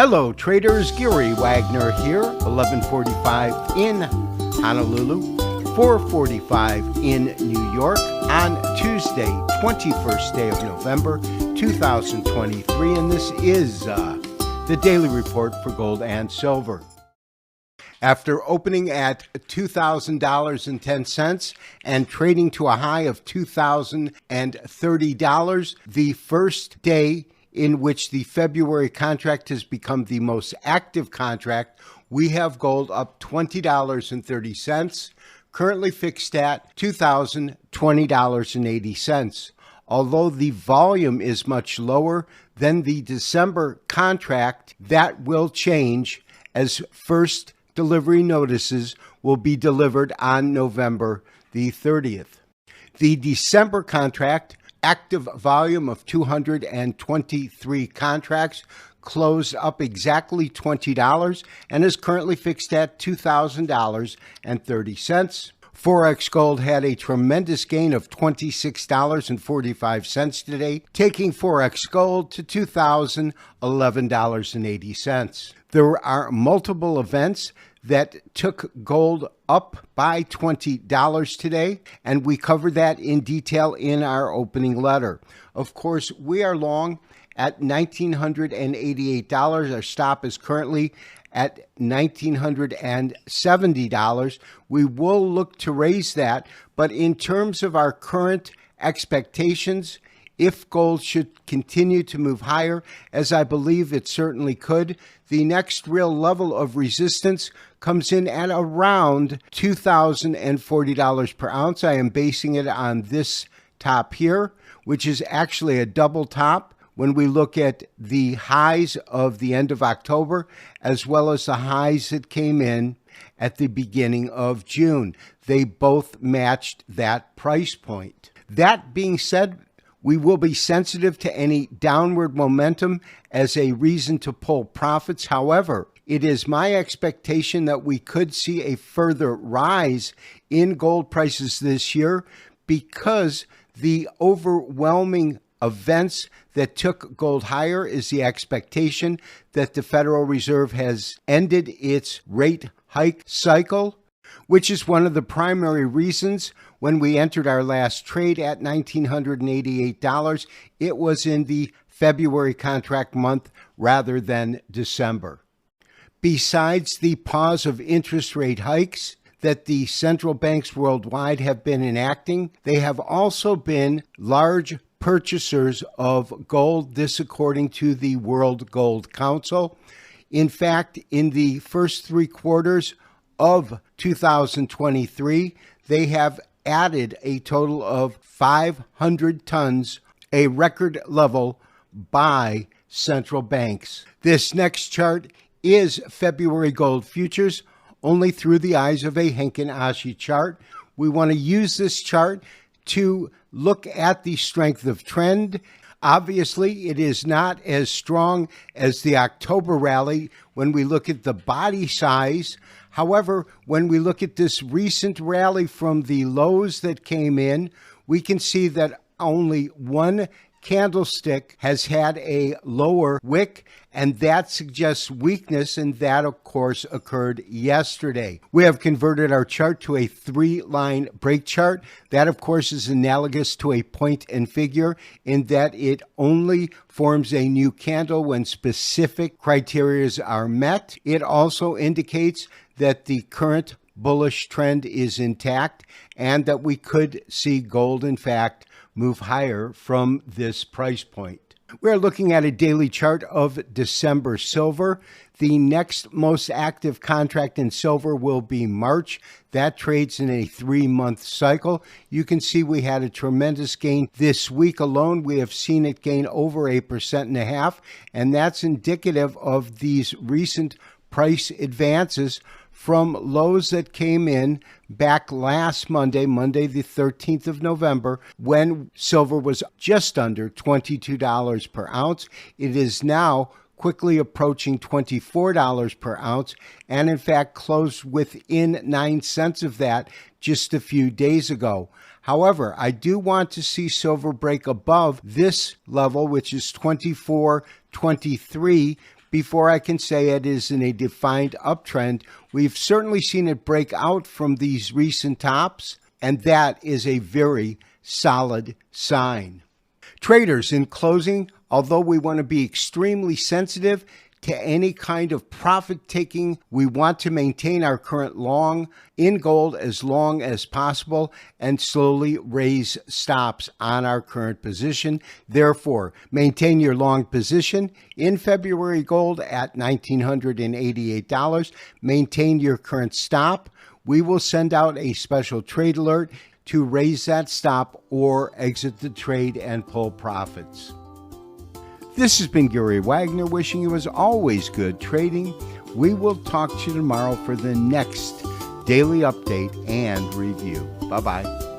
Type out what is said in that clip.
Hello traders, Gary Wagner here, 11:45 in Honolulu, 4:45 in New York on Tuesday, 21st day of November, 2023, and this is the Daily Report for Gold and Silver. After opening at $2,000.10 and trading to a high of $2,030, the first day in which the February contract has become the most active contract, we have gold up $20.30, currently fixed at $2,020.80. Although the volume is much lower than the December contract, that will change as first delivery notices will be delivered on November the 30th. The December contract, active volume of 223 contracts, closed up exactly $20 and is currently fixed at $2,000.30. Forex Gold had a tremendous gain of $26.45 today, taking Forex Gold to $2,011.80. There are multiple events that took gold up by $20 today, and we covered that in detail in our opening letter. Of course, we are long at $1,988. Our stop is currently at $1,970. We will look to raise that, but in terms of our current expectations, if gold should continue to move higher, as I believe it certainly could, the next real level of resistance comes in at around $2,040 per ounce. I am basing it on this top here, which is actually a double top when we look at the highs of the end of October, as well as the highs that came in at the beginning of June. They both matched that price point. That being said, we will be sensitive to any downward momentum as a reason to pull profits. However, it is my expectation that we could see a further rise in gold prices this year because the overwhelming events that took gold higher is the expectation that the Federal Reserve has ended its rate hike cycle, which is one of the primary reasons when we entered our last trade at $1,988, it was in the February contract month rather than December. Besides the pause of interest rate hikes that the central banks worldwide have been enacting, they have also been large purchasers of gold, this according to the World Gold Council. In fact, in the first 3 quarters of 2023, they have added a total of 500 tons, a record level by central banks. This next chart is February gold futures, only through the eyes of a Henkin Ashi chart. We want to use this chart to look at the strength of trend. Obviously, it is not as strong as the October rally when we look at the body size. However, when we look at this recent rally from the lows that came in, we can see that only one candlestick has had a lower wick, and that suggests weakness, and that, of course, occurred yesterday. We have converted our chart to a 3-line break chart. That, of course, is analogous to a point and figure in that it only forms a new candle when specific criteria are met. It also indicates that the current bullish trend is intact and that we could see gold, in fact, move higher from this price point. We're looking at a daily chart of December silver. The next most active contract in silver will be March. That trades in a 3-month cycle. You can see we had a tremendous gain this week alone. We have seen it gain over 1.5%, and that's indicative of these recent price advances from lows that came in back last Monday, the 13th of November, when silver was just under $22 per ounce. It is now quickly approaching $24 per ounce, and in fact closed within 9 cents of that just a few days ago. However, I do want to see silver break above this level, which is 24.23, before I can say it is in a defined uptrend. We've certainly seen it break out from these recent tops, and that is a very solid sign. Traders, in closing, although we want to be extremely sensitive to any kind of profit taking, we want to maintain our current long in gold as long as possible and slowly raise stops on our current position. Therefore, maintain your long position in February gold at $1,988. Maintain your current stop. We will send out a special trade alert to raise that stop or exit the trade and pull profits. This has been Gary Wagner wishing you as always good trading. We will talk to you tomorrow for the next daily update and review. Bye-bye.